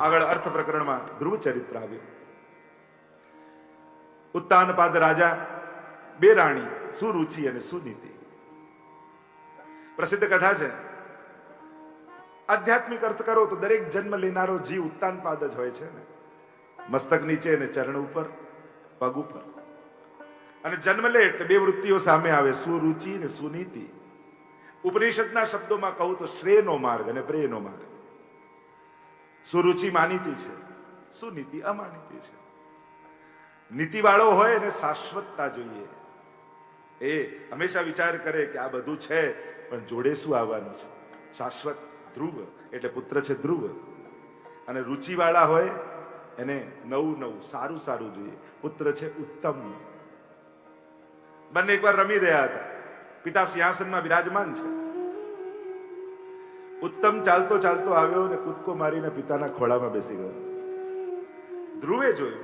આગળ અર્થ પ્રકરણમાં ધ્રુવ ચરિત્ર આવ્યું. ઉત્તાનપાદ રાજા, બે રાણી, સુરુચિ અને સુનીતિ. પ્રસિદ્ધ કથા છે. આધ્યાત્મિક અર્થ કરો તો દરેક જન્મ લેનારો જીવ ઉત્તાનપાદ જ હોય છે ને. મસ્તક નીચે અને ચરણ ઉપર, પગ ઉપર. અને જન્મ લે એટલે બે વૃત્તિઓ સામે આવે, સુરુચિ અને સુનીતિ. ઉપનિષદના શબ્દોમાં કહું તો શ્રેયનો માર્ગ અને પ્રેયનો માર્ગ. સુરુચિ માનીતી છે, સુનીતિ અમાનીતી છે. નીતિવાળો હોય અને શાશ્વતતા જોઈએ. એ હંમેશા વિચાર કરે કે આ બધું છે પણ જોડે શું આવવાનું છે. શાશ્વત ધ્રુવ એટલે પુત્ર છે ધ્રુવ. અને રુચિવાળા હોય એને નવું નવું સારું સારું જોઈએ. પુત્ર છે ઉત્તમ. બંને એકવાર રમી રહ્યા હતા. પિતા સિંહાસનમાં વિરાજમાન છે. ઉત્તમ ચાલતો ચાલતો આવ્યો અને કૂદકો મારીને પિતાના ખોળામાં બેસી ગયો. ધ્રુવે જોયું,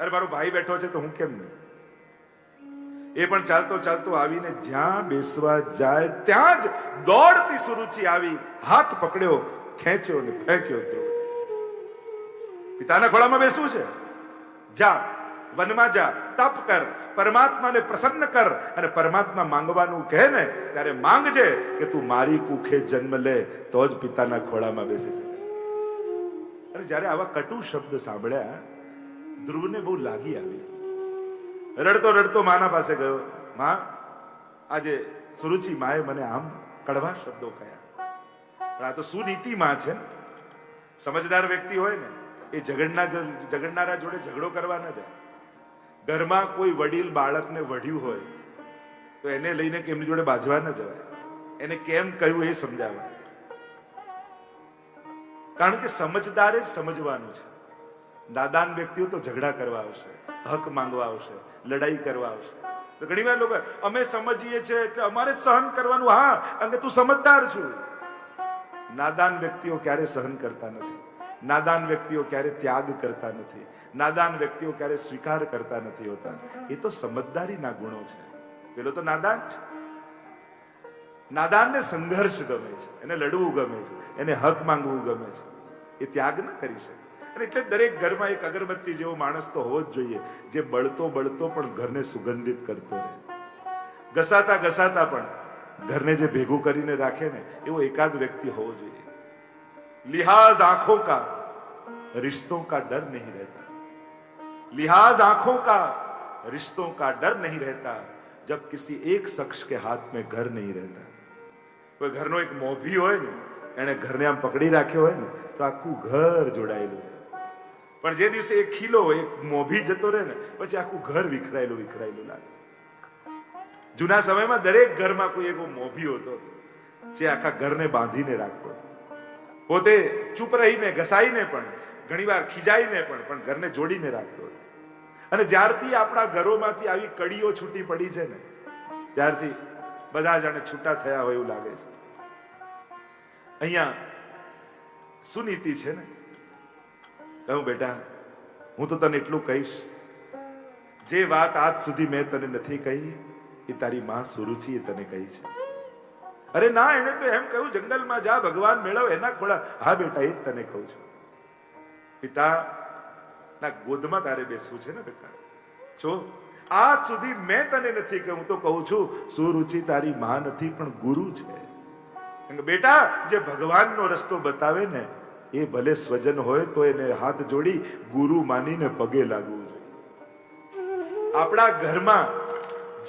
અરે મારો ભાઈ બેઠો છે તો હું કેમ નહીં. એ પણ ચાલતો ચાલતો આવીને જ્યાં બેસવા જાય ત્યાં જ દોડતી સુરુચિ આવી, હાથ પકડ્યો, ખેંચ્યો અને ફેંક્યો. ધ્રુવ, પિતાના ખોળામાં બેસવું છે, જા વનમાં જા, તપ કર, પરમાત્માને પ્રસન્ન કર. અને પરમાત્મા માંગવાનું કહે ને ત્યારે માંગજે કે તું મારી કુખે જન્મ લે તો જ પિતાના ખોળામાં બેસે છે. અને જયારે આવા કટુ શબ્દ સાંભળ્યા ધ્રુવને બહુ લાગી આવી. રડતો રડતો માના પાસે ગયો. માં, આજે સુરુચિ માએ મને આમ કડવા શબ્દો કહ્યા. પણ આ તો સુનીતિ માં છે. સમજદાર વ્યક્તિ હોય ને એ ઝઘડનારા જોડે ઝઘડો કરવા ના જાય. ઘરમાં કોઈ વડીલ બાળકને વઢ્યું હોય તો એને લઈને એમની જોડે બાજવા ન જવાય. એને કેમ કહ્યું એ સમજાવાય. કારણ કે સમજદારે જ સમજવાનું છે. નાદાન વ્યક્તિઓ તો ઝઘડા કરવા આવશે, હક માંગવા આવશે, લડાઈ કરવા આવશે. તો ઘણી વાર લોકો અમે સમજીએ છીએ એટલે અમારે સહન કરવાનું. હા, કારણ કે તું સમજદાર છું. નાદાન વ્યક્તિઓ ક્યારે સહન કરતા નથી. નાદાન વ્યક્તિઓ ક્યારે ત્યાગ કરતા નથી. નાદાન વ્યક્તિઓ ક્યારે સ્વીકાર કરતા નથી હોતા. એ તો સમજદારીના ગુણો છે. પેલો તો નાદાન છે. નાદાનને સંઘર્ષ ગમે છે, એને લડવું ગમે છે, એને હક માંગવું ગમે છે. એ ત્યાગ ન કરી શકે. અને એટલે દરેક ઘરમાં એક અગરબત્તી જેવો માણસ તો હોવો જ જોઈએ, જે બળતો બળતો પણ ઘરને સુગંધિત કરતો રહે. ઘસાતા ઘસાતા પણ ઘરને જે ભેગું કરીને રાખે ને એવો એકાદ વ્યક્તિ હોવો જોઈએ. लिहाज आंखों का रिश्तों का डर नहीं रहता. लिहाज आंखों का रिश्तों का डर नहीं रहता जब किसी एक शख्स के हाथ में घर नहीं रहता. કોઈ ઘરનો એક મોભી હોય ને એને ઘરને આમ પકડી રાખ્યો હોય ને તો આખું ઘર જોડાયેલું. પણ જે દિવસે એક ખીલો એક મોભી જતો રહે ને પછી આખું ઘર વિખરાયેલું વિખરાયેલું લાગે. જૂના સમયમાં દરેક ઘરમાં કોઈ એવો મોભી હતો જે આખા ઘરને બાંધીને રાખતો. પોતે ચૂપ રહીને ઘસાઈને પણ ઘણીવાર ખીજાઈને પણ ઘરને જોડીને રાખતો. અને જ્યારથી આપણા ઘરોમાંથી આવી કડીઓ છૂટી પડી છે ને ત્યારથી બધા જાણે છૂટા થયા હોય એવું લાગે છે. અહીંયા સુનીતિ છે ને, કહું બેટા હું તો તને એટલું કહીશ, જે વાત આજ સુધી મેં તને નથી કહી એ તારી માં સુરુચિએ તને કહી છે. અરે ના, એને તો એમ કહ્યું જંગલમાં જા, ભગવાન મેળવ એના ખોળા. હા બેટા, એ જ તને કહું છું. પિતા ના ગોદમાં તારે બેસવું છે ને બેટા. જો આજ સુધી મેં તને નથી કહ્યું, તો કહું છું સુરુચિ તારી માં નથી પણ ગુરુ છે. બેટા, જે ભગવાનનો રસ્તો બતાવે ને એ ભલે સ્વજન હોય તો એને હાથ જોડી ગુરુ માનીને પગે લાગવું જોઈએ. આપણા ઘરમાં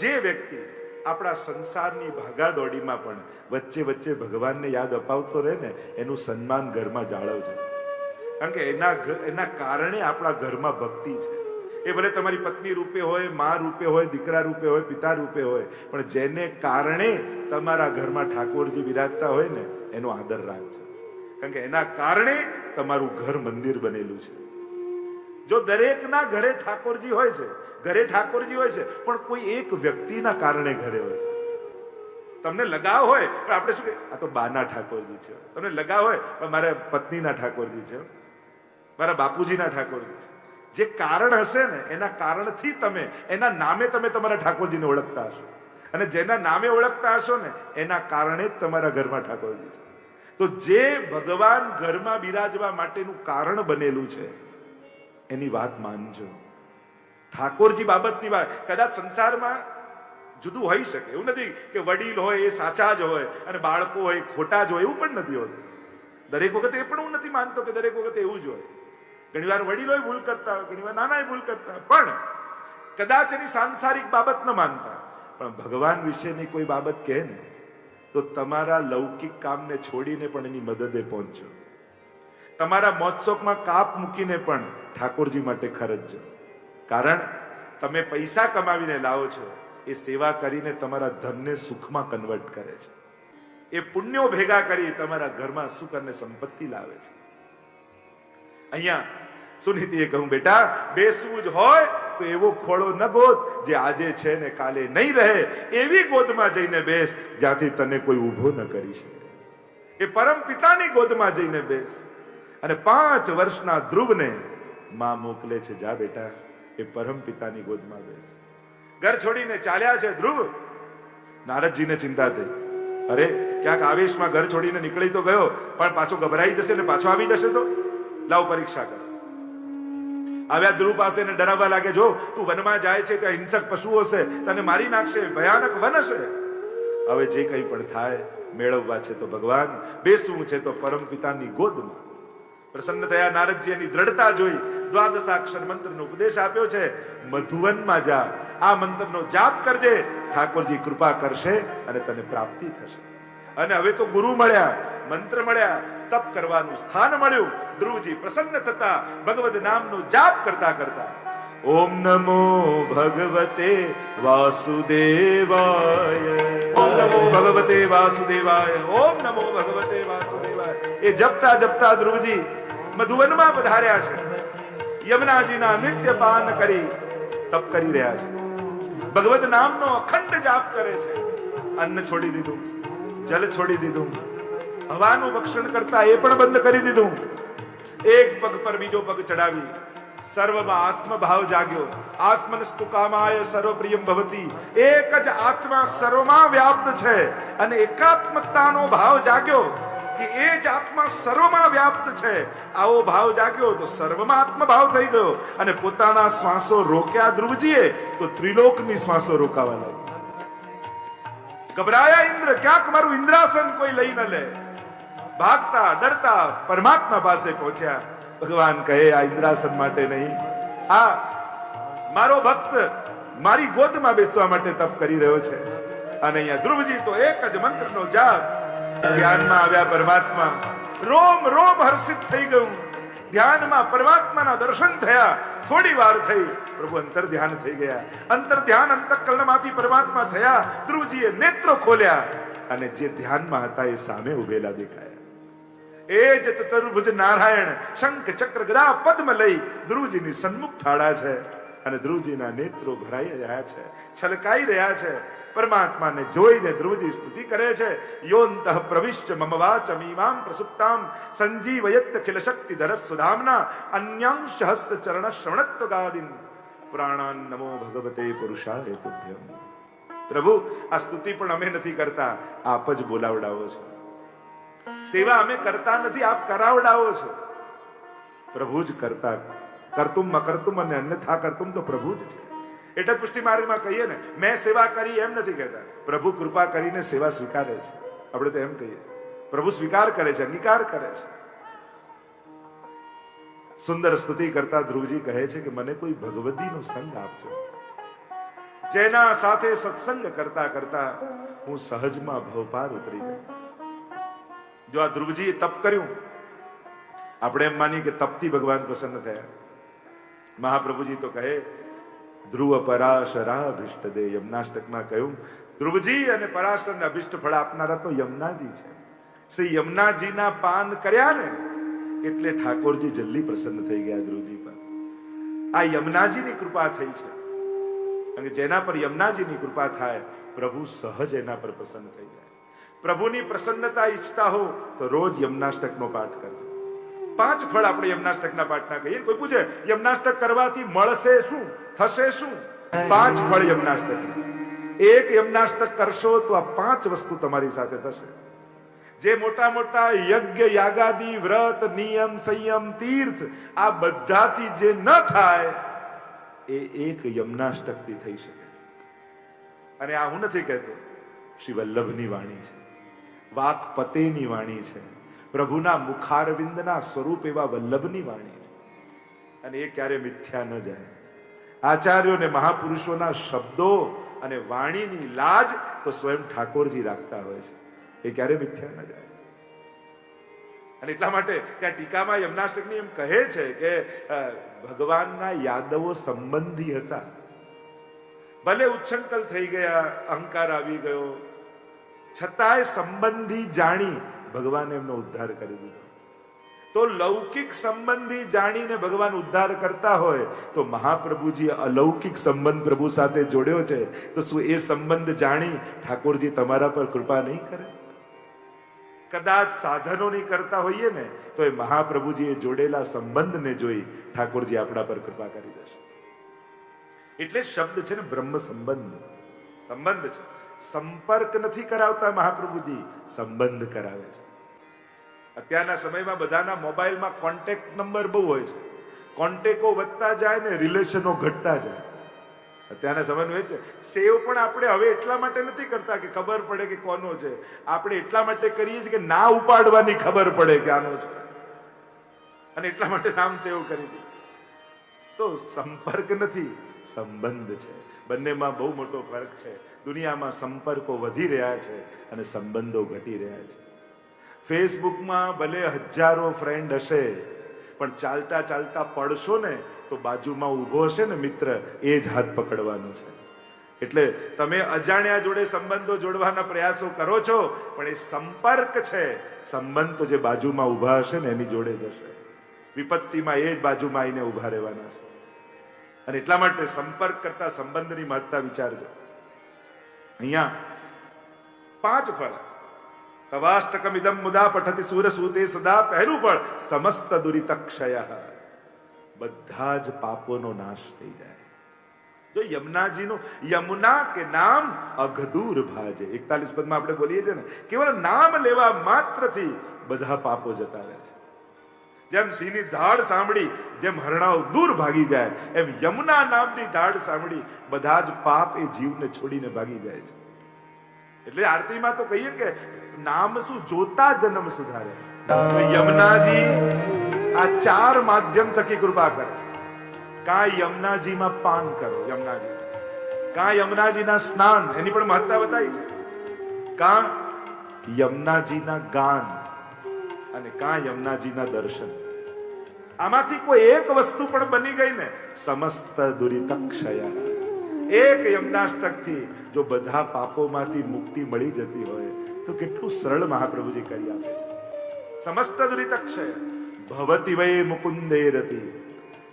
જે વ્યક્તિ આપણા સંસારની ભાગાદોડીમાં પણ વચ્ચે વચ્ચે ભગવાનને યાદ અપાવતો રહે ને એનું સન્માન ઘરમાં જાળવજો. કારણ કે એના કારણે આપણા ઘરમાં ભક્તિ છે. એ ભલે તમારી પત્ની રૂપે હોય, મા રૂપે હોય, દીકરા રૂપે હોય, પિતા રૂપે હોય, પણ જેને કારણે તમારા ઘરમાં ઠાકોરજી બિરાજતા હોય ને એનો આદર રાખજો. કારણ કે એના કારણે તમારું ઘર મંદિર બનેલું છે. જો દરેકના ઘરે ઠાકોરજી હોય છે, ઘરે ઠાકોરજી હોય છે, પણ કોઈ એક વ્યક્તિના કારણે ઘરે હોય છે. તમને લગાવ હોય પણ આપણે શું કે આ તો બાના ઠાકોરજી છે. તમને લગાવ હોય પણ મારા પત્નીના ઠાકોરજી છે, મારા બાપુજીના ઠાકોરજી છે. જે કારણ હશે ને એના કારણથી તમે એના નામે તમે તમારા ઠાકોરજીને ઓળખતા હશો. અને જેના નામે ઓળખતા હશો ને એના કારણે જ તમારા ઘરમાં ઠાકોરજી છે. તો જે ભગવાન ઘરમાં બિરાજવા માટેનું કારણ બનેલું છે એની વાત માનજો. ઠાકોરજી બાબતની વાત. કદાચ સંસારમાં જુદું હોઈ શકે, એવું નથી કે વડીલ હોય એ સાચા જ હોય અને બાળકો હોય ખોટા જ હોય, એવું પણ નથી હોતું. દરેક વખતે એ પણ હું નથી માનતો કે દરેક વખતે એવું જ હોય. ઘણીવાર વડીલોય ભૂલ કરતા હોય, ઘણીવાર નાનાય ભૂલ કરતા હોય, પણ કદાચ એની સાંસારિક બાબત ન માનતા, પણ ભગવાન વિશેની કોઈ બાબત કહે ને તો તમારા લૌકિક કામને છોડીને પણ એની મદદે પહોંચજો. તમારા મોજશોખમાં કાપ મૂકીને પણ ઠાકોરજી માટે ખર્ચજો. કારણ તમે પૈસા કમાવીને લાવો છો, એ સેવા કરીને તમારા ધનને સુખમાં કન્વર્ટ કરે છે. એ પુણ્યો ભેગા કરી તમારા ઘરમાં સુખ અને સંપત્તિ લાવે છે. અહીંયા સુનીતિએ કહ્યું, બેટા બેસવું જ હોય તો એવો ખોળો ન ગોત જે આજે છે ને કાલે નહીં રહે. એવી ગોદમાં જઈને બેસ જ્યાંથી તને કોઈ ઊભો ન કરી શકે. એ પરમ પિતાની ગોદમાં જઈને બેસ. અને 5 વર્ષના ધ્રુવને માં મોકલે છે, જા બેટા એ પરમ પિતાની ગોદમાં બેસ. ઘર છોડીને ચાલ્યા છે ધ્રુવ. નારદજીને ચિંતા થઈ, અરે ક્યાંક આવેશમાં ઘર છોડીને નીકળી તો ગયો, પણ પાછો ગભરાઈ જશે ને પાછો આવી જશે તો લાવ પરીક્ષા કર. આવ્યા ધ્રુવ પાસે ને ડરાવવા લાગે, જો તું વનમાં જાય છે ત્યાં હિંસક પશુઓ છે, તને મારી નાખશે, ભયાનક વન હશે. હવે જે કંઈ પણ થાય મેળવવા છે તો ભગવાન, બેસવું છે તો પરમ પિતાની ગોદમાં. પ્રસન્ન થયા નારદજી. એની દ્રઢતા જોઈ 12 મંત્રનો ઉપદેશ આપ્યો છે. મધુવનમાં જા, આ મંત્રનો જાપ કરજે, ઠાકોરજી કૃપા કરશે અને તને પ્રાપ્તિ થશે. અને હવે તો ગુરુ મળ્યા, મંત્ર મળ્યા, તપ કરવાનું સ્થાન મળ્યું. ધ્રુવજી પ્રસન્ન થતા ભગવદ નામનો જાપ કરતા કરતા ઓમ નમો ભગવતે વાસુદેવાય, ઓમ નમો ભગવતે વાસુદેવાય, ઓમ નમો ભગવતે વાસુદેવાય એ જપતા જપતા ધ્રુવજી મધુવનમાં પધાર્યા છે. યમુનાજીના નિત્ય પાન કરી તપ કરી રહ્યા છે. ભગવદ નામનો અખંડ જાપ કરે છે. અન્ન છોડી દીધું, જલ છોડી દીધું, હવાનું ભક્ષણ કરતા એ પણ બંધ કરી દીધું. એક પગ પર બીજો પગ ચડાવી સર્વમાં આત્મભાવ જાગ્યો. આત્મનસ્તુ કામાય સર્વપ્રિયમ ભવતી. એક જ આત્મા સર્વમાં વ્યાપ્ત છે અને એકાત્મકતાનો ભાવ જાગ્યો કે એ જ આત્મા સર્વમાં વ્યાપ્ત છે. આવો ભાવ જાગ્યો તો સર્વમાં આત્મભાવ થઈ ગયો અને પોતાના શ્વાસો રોક્યા ધ્રુવજીએ તો ત્રિલોકની શ્વાસો રોકાવા લાગી. ગભરાયા ઇન્દ્ર, ક્યાંક મારું ઇન્દ્રાસન કોઈ લઈ ન લે. ભાગતા ડરતા પરમાત્મા પાસે પહોંચ્યા. ભગવાન કહે, આ ઇન્દ્રાસન માટે નહીં, આ મારો ભક્ત મારી ગોદમાં બેસવા માટે તપ કરી રહ્યો છે. અને અહીંયા ધ્રુવજી તો એક જ મંત્રનો જાપ. ધ્યાનમાં આવ્યા પરમાત્મા, રોમ રોમ હર્ષિત થઈ ગયું. ધ્યાનમાં પરમાત્માના દર્શન થયા. થોડી વાર થઈ પ્રભુ અંતર ધ્યાન થઈ ગયા. અંતર ધ્યાન અંતઃકરણમાંથી પરમાત્મા થયા. ધ્રુવજીએ નેત્રો ખોલ્યા અને જે ધ્યાનમાં હતા એ સામે ઉભેલા દેખાયા. એ જ ચતુર્ભુજ નારાયણ શંખ ચક્ર ગદા પદ્મ લઈ ધ્રુવજીની સન્મુખ થાળા છે અને ધ્રુવજીના નેત્રો ભરાઈ રહ્યા છે, છલકાઈ રહ્યા છે. પરમાત્માને જોઈને ધ્રુવજી સ્તુતિ કરે છે. યોંતઃ પ્રવિશ્ય મમ વાચમીમામ પ્રસુપ્તામ સંજીવયત ખિલ શક્તિધર સુધામના અન્યાંશ હસ્ત ચરણ શ્રવણત્વ ગાદિન પુરાણાન નમો ભગવતે પુરુષાય તુભ્યમ. પ્રભુ, આ સ્તુતિ પણ અમે નથી કરતા, આપ જ બોલાવડાવો છો. સેવા અમે કરતા નથી, આપ કરાવડાવો છો. પ્રભુ જ કરતા. કર્તુમ અકર્તુમ અને અન્યથા કર્તુમ તો પ્રભુ જ છે. એટલે પુષ્ટિ માર્ગમાં કહીએ ને, મેં સેવા કરી એમ નથી કહેતા. પ્રભુ કૃપા કરીને સેવા સ્વીકારે છે. આપણે તો એમ કહીએ, પ્રભુ સ્વીકાર કરે છે, અંગીકાર કરે છે. સુંદર સ્તુતિ કરતા ધ્રુવજી કહે છે કે મને કોઈ ભગવદીનો સંગ આપજો, જેના સાથે સત્સંગ કરતા કરતા હું સહજમાં ભવપાર ઉતરી જાય. જો આ ધ્રુવજીએ તપ કર્યું, આપણે એમ માનીએ કે તપથી ભગવાન પ્રસન્ન થયા. મહાપ્રભુજી તો કહે, ધ્રુવ પરાશરા અભિષ્ટ દે. યમનાષ્ટકમાં કહ્યું, ધ્રુવજી અને પરાશરને અભિષ્ટ ફળ આપનારા તો યમુનાજી છે. શ્રી યમુનાજીના પાન કર્યા ને એટલે ઠાકોરજી જલ્દી પ્રસન્ન થઈ ગયા ધ્રુવજી પર. આ યમુનાજીની કૃપા થઈ છે અને જેના પર યમુનાજીની કૃપા થાય પ્રભુ સહજ એના પર પ્રસન્ન થઈ જાય. પ્રભુની પ્રસન્નતા ઈચ્છતા હો તો રોજ યમનાષ્ટકનો પાઠ કરજો. 5 ફળ આપણે યમનાષ્ટકના પાઠના કહીએ. કોઈ પૂછે યમનાષ્ટક કરવાથી મળશે શું, થશે શું? 5 ફળ યમનાષ્ટક. એક યમનાષ્ટક કરશો તો આ 5 વસ્તુ તમારી સાથે થશે. જે મોટા મોટા યજ્ઞ યાગાદી વ્રત નિયમ સંયમ તીર્થ આ બધાથી જે ન થાય એ એક યમનાષ્ટકથી થઈ શકે છે. અને આ હું નથી કહેતો, શ્રી વલ્લભની વાણી છે, વાકપતેની વાણી છે, પ્રભુના મુખારવિંદના સ્વરૂપ એવા વલ્લભની વાણી છે. અને એ ક્યારે મિથ્યા ન જાય. આચાર્યો અને મહાપુરુષોના શબ્દો અને વાણીની લાજ તો સ્વયં ઠાકોરજી રાખતા હોય છે, એ ક્યારે મિથ્યા ન જાય. અને એટલા માટે ત્યાં ટીકામાં યમનાષ્ટકની એમ કહે છે કે ભગવાનના યાદવો સંબંધી હતા. ભલે ઉચ્છંકલ થઈ ગયા, અહંકાર આવી ગયો, છતાંય સંબંધી જાણી ભગવાને એમનો ઉદ્ધાર કરી દીધો. તો લૌકિક સંબંધી જાણીને ભગવાન ઉદ્ધાર કરતા હોય તો મહાપ્રભુજી અલૌકિક સંબંધ પ્રભુ સાથે જોડ્યો છે, તો શું એ સંબંધ જાણી ઠાકોરજી તમારા પર કૃપા નહીં કરે? કદાચ સાધનો નહીં કરતા હોઈએ ને તો એ મહાપ્રભુજીએ જોડેલા સંબંધને જોઈ ઠાકોરજી આપણા પર કૃપા કરી દેશે. એટલે શબ્દ છે ને બ્રહ્મ સંબંધ, સંબંધ છે. સંપર્ક નથી કરાવતા મહાપ્રભુજી, સંબંધ કરાવે છે. અત્યારના સમયમાં બધાના મોબાઈલમાં કોન્ટેક્ટ નંબર બહુ હોય છે. કોન્ટેક્ટો વધતા જાય ને રિલેશનો ઘટતા જાય. અત્યારના સમયનું એ છે. સેવ પણ આપણે હવે એટલા માટે નથી કરતા કે ખબર પડે કે કોનો છે, આપણે એટલા માટે કરીએ છીએ કે ના ઉપાડવાની ખબર પડે કે આનો છે, અને એટલા માટે નામ સેવ કરી દે. તો સંપર્ક નથી, સંબંધ છે. બંનેમાં બહુ મોટો ફરક છે. દુનિયામાં સંપર્કો વધી રહ્યા છે અને સંબંધો ઘટી રહ્યા છે. ફેસબુકમાં ભલે હજારો ફ્રેન્ડ હશે, પણ ચાલતા ચાલતા પડશો ને તો બાજુમાં ઊભો હશે ને મિત્ર, એ જ હાથ પકડવાનો છે. એટલે તમે અજાણ્યા જોડે સંબંધો જોડવાના પ્રયાસો કરો છો, પણ એ સંપર્ક છે. સંબંધ તો જે બાજુમાં ઊભા હશે ને એની જોડે જ હશે. વિપત્તિમાં એ જ બાજુમાં આવીને ઊભા રહેવાના છે. અને એટલા માટે સંપર્ક કરતા સંબંધની મહત્તા વિચારજો. અહીંયા 5 ફળ. તવાષ્ટકમ ઇદમ મુદા પઠતિ સુરસૂતે સદા. પહેલું ફળ સમસ્ત દુરિતક્ષય, બધા જ પાપોનો નાશ થઈ જાય. જો યમુનાજીનું, યમુના કે નામ અઘદૂર ભાજે, 41 પદમાં આપણે બોલીએ છીએ ને, કેવળ નામ લેવા માત્રથી બધા પાપો જતા રહે છે. જેમ સિંહની ધાડ સાંભળી જેમ હરણાઓ દૂર ભાગી જાય, એમ યમુના નામની ધાડ સાંભળી બધા જ પાપ એ જીવને છોડીને ભાગી જાય છે. એટલે આરતીમાં તો કહીએ કે નામ શું જોતા જન્મ સુધારે. યમુનાજી આ 4 માધ્યમ થકી કૃપા કરે. કા યમુનાજીમાં પાન કરો, યમુનાજી કા યમુનાજીના સ્નાન, એની પણ મહત્તા બતાવી છે. કા યમુનાજીના ગાન અને કા યમુનાજીના દર્શન. આમાંથી કોઈ એક વસ્તુ પણ બની ગઈ ને, સમસ્ત દુરિતક્ષય. એક યમનાષ્ટકથી જો બધા પાપોમાંથી મુક્તિ મળી જતી હોય તો કેટલું સરળ મહાપ્રભુજી કરી આપે છે. સમસ્ત દુરિતક્ષય ભવતિ વૈ મુકુંદે રતિ.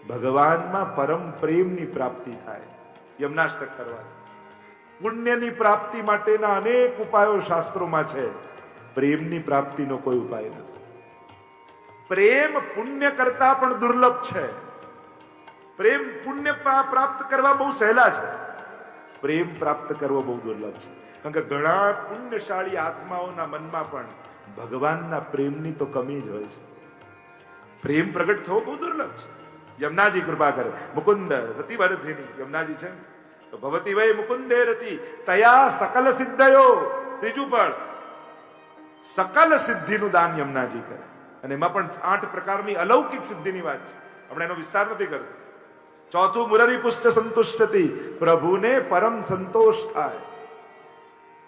ભગવાનમાં પરમ પ્રેમની પ્રાપ્તિ થાય યમનાષ્ટક કરવાથી. પુણ્યની પ્રાપ્તિ માટેના અનેક ઉપાયો શાસ્ત્રોમાં છે, પ્રેમની પ્રાપ્તિનો કોઈ ઉપાય નથી. પ્રેમ પુણ્ય કરતા પણ દુર્લભ છે. પ્રેમ પુણ્ય પ્રાપ્ત કરવા બહુ સહેલા છે, પ્રેમ પ્રાપ્ત કરવો બહુ દુર્લભ છે. કારણ કે ઘણા પુણ્યશાળી આત્માઓના મનમાં પણ ભગવાનના પ્રેમની તો કમી જ હોય છે. પ્રેમ પ્રગટ થવો બહુ દુર્લભ છે. યમુનાજી કૃપા કરે. મુકુંદ રતિ વરધિની યમુનાજી છે તો ભવતી વૈ મુકુંદે રતિ તયા સકલ સિદ્ધયો. ત્રીજું ફળ સકલ સિદ્ધિનું દાન યમુનાજી કરે. અને એમાં પણ 8 પ્રકારની અલૌકિક સિદ્ધિની વાત છે, આપણે એનો વિસ્તાર નથી કરતો. ચોથું મુરરી પુષ્ટ સંતુષ્ટતિ, પ્રભુને પરમ સંતોષ થાય.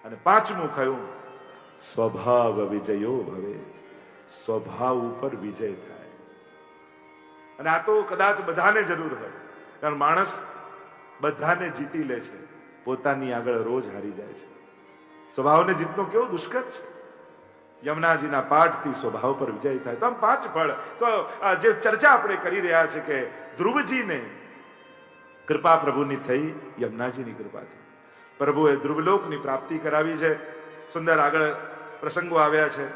અને 5મું કયું સ્વભાવ વિજયો ભવે, સ્વભાવ ઉપર વિજય થાય. અને આ તો કદાચ બધાને જરૂર હોય, કારણ માણસ બધાને જીતી લે છે, પોતાની આગળ રોજ હારી જાય છે. સ્વભાવને જીતનો કેવો દુષ્કર છે. યમુનાજીના પાઠથી સ્વભાવ પર વિજય થાય. તો આમ 5 ફળ. તો જે ચર્ચા આપણે કરી રહ્યા છે કે ધ્રુવજીને કૃપા પ્રભુની થઈ યમુનાજીની કૃપાથી. પ્રભુએ ધ્રુવલોકની પ્રાપ્તિ કરાવી છે. સુંદર આગળ પ્રસંગો આવ્યા છે.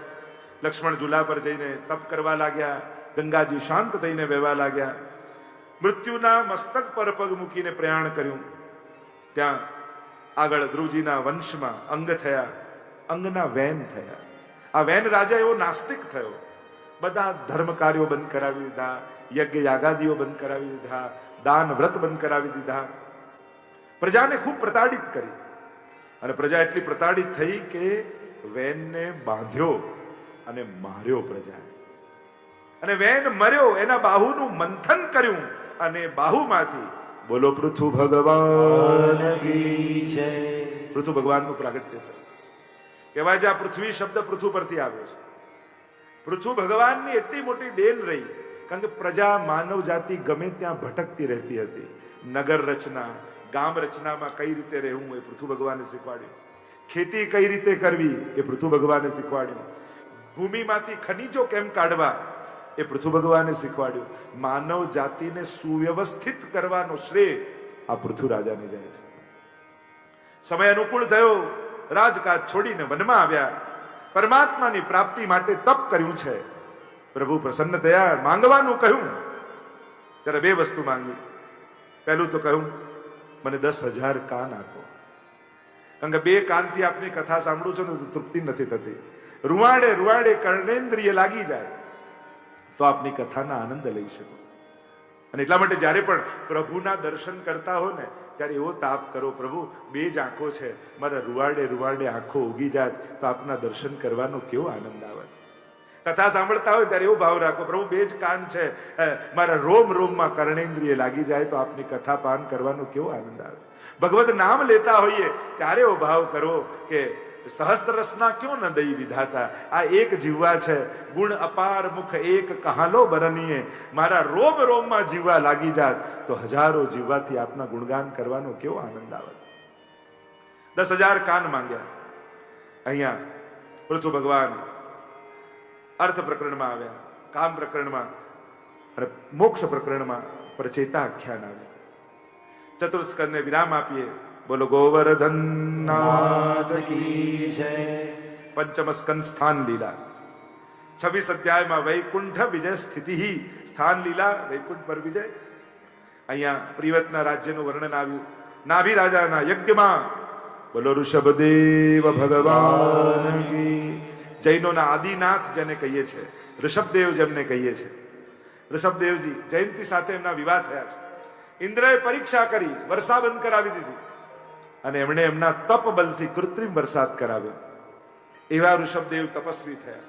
લક્ષ્મણ ઝૂલા પર જઈને તપ કરવા લાગ્યા, ગંગાજી શાંત થઈને વહેવા લાગ્યા, મૃત્યુના મસ્તક પર પગ મૂકીને પ્રયાણ કર્યું. ત્યાં આગળ ધ્રુવજીના વંશમાં અંગ થયા, અંગના વેન થયા. આ વેન રાજા એવો નાસ્તિક થયો, બધા ધર્મ કાર્યો બંધ કરાવી દીધા, યજ્ઞ યાગાદીઓ બંધ કરાવી દીધા, દાન વ્રત બંધ કરાવી દીધા, પ્રજાને ખૂબ પ્રતાડિત કરી. અને પ્રજા એટલી પ્રતાડિત થઈ કે વેનને બાંધ્યો અને માર્યો પ્રજાએ. અને વેન મર્યો, એના બાહુનું મંથન કર્યું અને બાહુમાંથી બોલો પૃથુ ભગવાન કી જય, પૃથુ ભગવાનનું પ્રાગટ્ય થયું. કહેવાય છે આ પૃથ્વી શબ્દ પૃથુ પરથી આવ્યો છે. પૃથુ ભગવાનની એટલી મોટી દેન રહી, કારણ કે પ્રજા માનવ જાતિ ગમે ત્યાં ભટકતી રહેતી હતી. નગર રચના, ગામ રચનામાં કઈ રીતે રહેવું એ પૃથુ ભગવાને શીખવાડ્યું. ખેતી કઈ રીતે કરવી એ પૃથુ ભગવાને શીખવાડ્યું. ભૂમિમાંથી ખનીજો કેમ કાઢવા એ પૃથુ ભગવાને શીખવાડ્યું. માનવ જાતિને સુવ્યવસ્થિત કરવાનો શ્રેય આ પૃથુ રાજાને જાય છે. સમય અનુકૂળ થયો, રાજકાજ છોડીને વનમાં આવ્યા, પરમાત્માની પ્રાપ્તિ માટે તપ કર્યું છે. પ્રભુ પ્રસન્ન થયા, માંગવાનું કહ્યું ત્યારે બે વસ્તુ માંગી. પહેલું તો કહ્યું મને 10,000 કાન આપો, કારણ કે બે કાનથી આપની કથા સાંભળું છું ને તો તૃપ્તિ નથી થતી. રૂવાડે રૂવાડે કર્ણેન્દ્રિય લાગી જાય તો આપની કથાના આનંદ લઈ શકો. અને એટલા માટે જ્યારે પણ પ્રભુના દર્શન કરતા હો ને ત્યારે એવો તાપ કરો, પ્રભુ બે જ આંખો છે, મારા રૂવાડે રૂવાડે આંખો ઉગી જાય તો આપના દર્શન કરવાનો કેવો આનંદ આવે. કથા સાંભળતા હોય ત્યારે એવો ભાવ રાખો, પ્રભુ બે જ કાન છે, મારા રોમ રોમમાં કર્ણેન્દ્રિય લાગી જાય તો આપની કથા પાન કરવાનો કેવો આનંદ આવે. ભગવત નામ લેતા હોઈએ ત્યારે એવો ભાવ કરો કે સહસ્ત્ર રસના ક્યો ન દઈ વિધાતા, આ એક જીવવા છે, ગુણ અપાર મુખ એક કહાલો બરનીએ, મારા રોમ રોમમાં જીવવા લાગી જાત તો હજારો જીવવાથી આપના ગુણગાન કરવાનો કેવો આનંદ આવે. 10,000 કાન માંગ્યા. અહીંયા પૃથુ ભગવાન અર્થ પ્રકરણમાં આવ્યા, કામ પ્રકરણમાં અને મોક્ષ પ્રકરણમાં પ્રચેતા આખ્યાન આવ્યું. ચતુર્થ સ્કંદને વિરામ આપીએ. બોલો ગોવર્ધન નાથ કી જય. પંચમ સ્કંદ સ્થાન લીલા. 26 અધ્યાયમાં વૈકુંઠ વિજય સ્થિતિ, સ્થાન લીલા, વૈકુંઠ પર વિજય. અહીંયા પ્રિવતના રાજ્યનું વર્ણન આવ્યું. નાભી રાજાના યજ્ઞમાં બોલો ઋષભદેવ ભગવાન કી. જૈનોના આદિનાથ જેને કહીએ છીએ, ઋષભદેવ જેમને કહીએ છીએ, ઋષભદેવજી જયંતી સાથે એમના વિવાહ થયા છે. ઇન્દ્રએ પરીક્ષા કરી, વર્ષા બંધ કરાવી દીધી અને એમણે એમના તપ બલથી કૃત્રિમ વરસાદ કરાવ્યો. એવા ઋષભદેવ તપસ્વી થયા.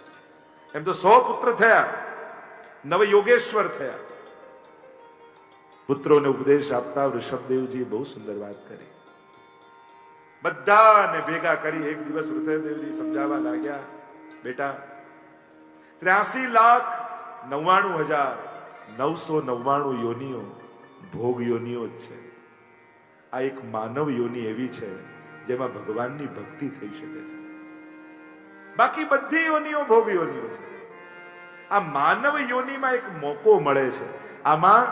એમ તો 100 પુત્ર થયા, નવ યોગેશ્વર થયા. પુત્રોને ઉપદેશ આપતા ઋષભદેવજી બહુ સુંદર વાત કરી. બધાને ભેગા કરી એક દિવસ ઋષભદેવજી સમજાવવા લાગ્યા, બેટા 83,99,999 યોનિઓ ભોગ યોનિઓ જ છે. આ એક માનવ યોની એવી છે જેમાં ભગવાનની ભક્તિ થઈ શકે છે. બાકી બધી યોનિઓ ભોગ યોનિઓ છે. આ માનવ યોનીમાં એક મોકો મળે છે. આમાં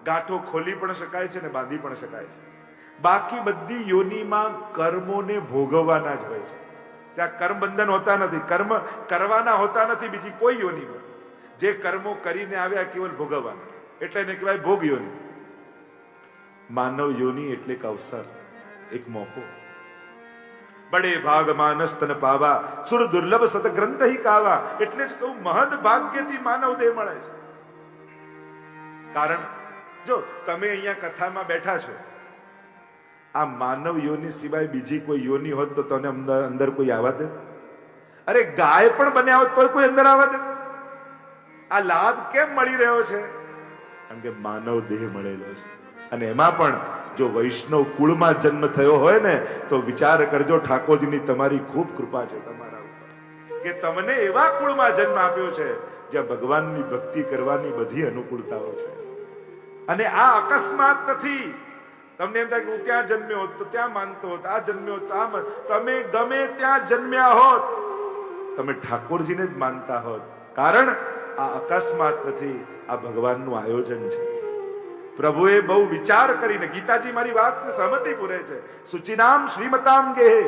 ગાંઠો ખોલી પણ શકાય છે ને બાંધી પણ શકાય છે. બાકી બધી યોનીમાં કર્મોને ભોગવવાના જ હોય છે. ત્યાં કર્મ બંધન હોતા નથી, કર્મ કરવાના હોતા નથી. બીજી કોઈ યોનીમાં જે કર્મો કરીને આવ્યા કેવલ ભોગવવાના, એટલે એને કહેવાય ભોગ યોની. માનવ યોની એટલે એક અવસર, એક મોકો. બડે ભાગ માનસ તન પાવા, સુર દુર્લભ સત ગ્રંથ હિ કાવા. એટલે જ કહું મહદ ભાગ્યથી માનવ દેહ મળે છે. કારણ જો તમે અહીંયા કથામાં બેઠા છો, આ માનવ યોની સિવાય બીજી કોઈ યોની હોત તો તને અંદર કોઈ આવવા દે? અરે ગાય પણ બન્યા હોત તો કોઈ અંદર આવવા દે? આ લાભ કેમ મળી રહ્યો છે? કારણ કે માનવ દેહ મળેલો છે. અને એમાં પણ જો વૈષ્ણવ કુળમાં જન્મ થયો હોય ને તો વિચાર કરજો, ઠાકોરજીની તમારી ખૂબ કૃપા છે તમારા ઉપર કે તમને એવા કુળમાં જન્મ આપ્યો છે જ્યાં ભગવાનની ભક્તિ કરવાની બધી અનુકૂળતાઓ છે. અને આ અકસ્માત નથી. તમને એમ થાય કે હું ત્યાં જન્મ્યો હોત તો ત્યાં માનતો હોત, આ જન્મ્યો હોત આમ. તમે ગમે ત્યાં જન્મ્યા હોત, તમે ઠાકોરજીને જ માનતા હોત. કારણ આ અકસ્માત નથી, આ ભગવાનનું આયોજન છે. પ્રભુએ બહુ વિચાર કરીને, ગીતાજી મારી વાતને સહમતિ પૂરે છે. સુચિનામ શ્રીમતામ ગેહે.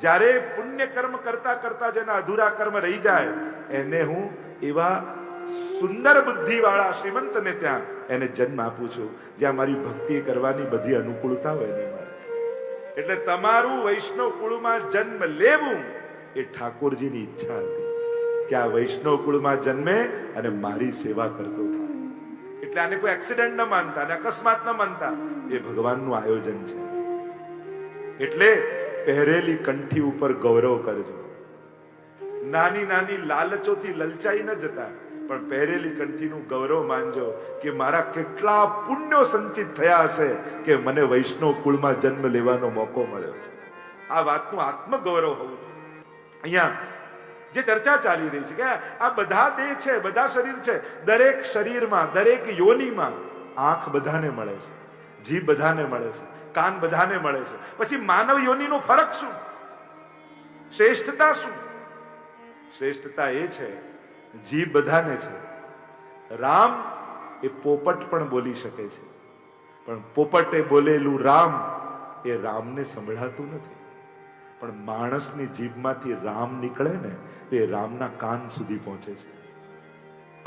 જ્યારે પુણ્ય કર્મ કરતા કરતા જેના અધૂરા કર્મ રહી જાય એને હું એવા સુંદર બુદ્ધિ વાળા શ્રીમંતને ત્યાં એને જન્મ આપું છું જ્યાં મારી ભક્તિ કરવાની બધી અનુકૂળતા હોય એને મળે. એટલે તમારું વૈષ્ણવ કુળમાં જન્મ લેવું એ ઠાકોરજીની ઈચ્છા હતી કે આ વૈષ્ણવ કુળમાં જન્મે અને મારી સેવા કરતો થાય. એટલે આને કોઈ એક્સિડન્ટ ન માનતા અને અકસ્માત ન માનતા, એ ભગવાનનું આયોજન છે. એટલે પહેરેલી કંઠી ઉપર ગૌરવ કરજો. નાની નાની લાલચોથી લલચાઈ ન જતા, પણ પહેરેલી કંઠીનું ગૌરવ માનજો કે મારા કેટલા પુણ્યો સંચિત થયા હશે કે મને વૈષ્ણવ કુળમાં જન્મ લેવાનો મોકો મળ્યો છે. આ વાતનું આત્મગૌરવ હોવું જોઈએ. અહીંયા જે ચર્ચા ચાલી રહી છે કે આ બધા દેહ છે, બધા શરીર છે, દરેક શરીરમાં, દરેક યોનિમાં આંખ બધાને મળે છે, જીભ બધાને મળે છે, કાન બધાને મળે છે. પછી માનવ યોનિનો ફરક શું? શ્રેષ્ઠતા શું? શ્રેષ્ઠતા એ છે, જીભ બધાને છે. રામ એ પોપટ પણ બોલી શકે છે, પણ પોપટે બોલેલું રામ એ રામને સંભળાતું નથી. પણ માણસની જીભમાંથી રામ નીકળે ને તો એ રામના કાન સુધી પહોંચે છે.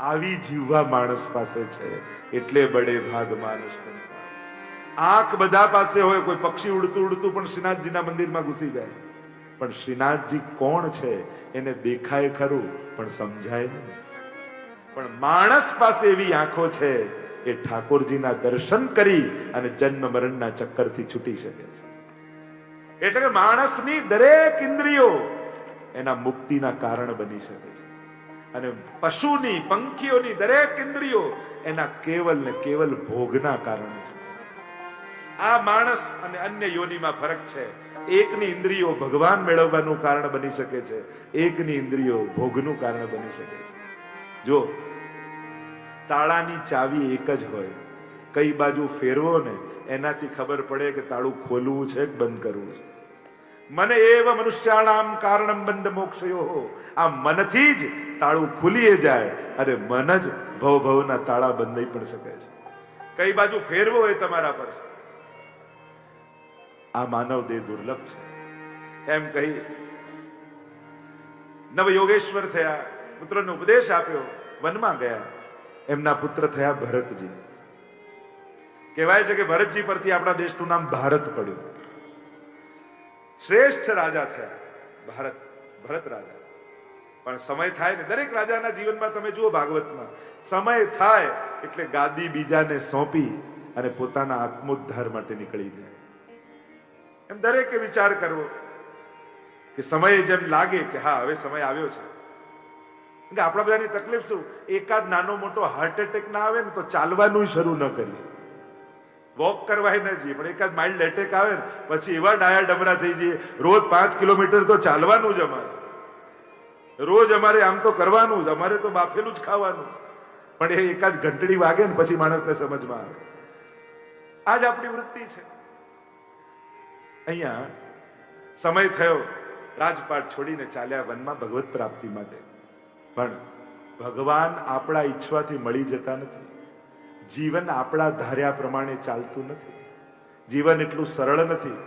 આવી જીવવા માણસ પાસે છે, એટલે બડે ભાગ માણસ. આંખ બધા પાસે હોય, કોઈ પક્ષી ઉડતું ઉડતું પણ શ્રીનાથજીના મંદિરમાં ઘૂસી જાય, પણ શ્રીનાથજી કોણ છે એને દેખાય ખરું પણ સમજાય નહીં. પણ માણસ પાસે એવી આંખો છે, એ ઠાકોરજીના દર્શન કરી અને જન્મ મરણના ચક્કરથી છૂટી શકે છે. એટલે કે માણસની દરેક ઇન્દ્રિયો એના મુક્તિના કારણ બની શકે છે, અને પશુની, પંખીઓની દરેક ઇન્દ્રિયો એના કેવલ ને કેવલ ભોગના કારણ છે. આ માણસ અને અન્ય યોનિમાં ફરક છે. એકની ઇન્દ્રિયો ભગવાન મેળવવાનું કારણ બની શકે છે, એકની ઇન્દ્રિયો ભોગનું કારણ બની શકે છે. જો તાળાની ચાવી એક જ હોય, કઈ બાજુ ફેરવો ને એનાથી ખબર પડે કે તાળું ખોલવું છે કે બંધ કરવું છે. મને એવ મનુષ્યાણામ કારણમ બંધ મોક્ષયો. આ મનથી જ તાળું ખુલી જાય અને મન જ ભવના તાળા બંધાઈ પણ શકે છે. કઈ બાજુ ફેરવો એ તમારા પર છે. આ માનવ દેહ દુર્લભ છે. એમ કહી નવયોગેશ્વર થયા, પુત્રનો ઉપદેશ આપ્યો, વનમાં ગયા. એમના પુત્ર થયા ભરતજી. કહેવાય છે કે ભરતજી પરથી આપણા દેશનું નામ ભારત પડ્યું. શ્રેષ્ઠ રાજા થયા ભરત રાજા. પણ સમય થાય ને, દરેક રાજાના જીવનમાં તમે જુઓ ભાગવતમાં, સમય થાય એટલે ગાદી બીજાને સોંપી અને પોતાના આત્મોદ્ધાર માટે નીકળી જાય. એમ દરેકે વિચાર કરવો કે સમય જેમ લાગે કે હા હવે સમય આવ્યો છે. આપણા બધાની તકલીફ શું, એકાદ નાનો મોટો હાર્ટ એટેક ના આવે ને તો ચાલવાનું શરૂ ન કરીએ, વોક કરવા ન જઈએ, પણ એકાદ માઇલ્ડ એટેક આવે ને પછી એવા ડાયા ડમરા થઈ જઈએ. રોજ 5 કિલોમીટર તો ચાલવાનું જ અમારે, રોજ અમારે આમ તો કરવાનું જ, અમારે તો બાફેલું જ ખાવાનું. પણ એ એકાદ ઘંટડી વાગે ને પછી માણસને સમજમાં આવે. આજ આપણી વૃત્તિ છે. અહીંયા સમય થયો, રાજપાટ છોડીને ચાલ્યા વનમાં ભગવત પ્રાપ્તિ માટે. પણ ભગવાન આપણા ઈચ્છવાથી મળી જતા નથી. જીવન આપણા ધાર્યા પ્રમાણે ચાલતું નથી. જીવન એટલું સરળ નથી.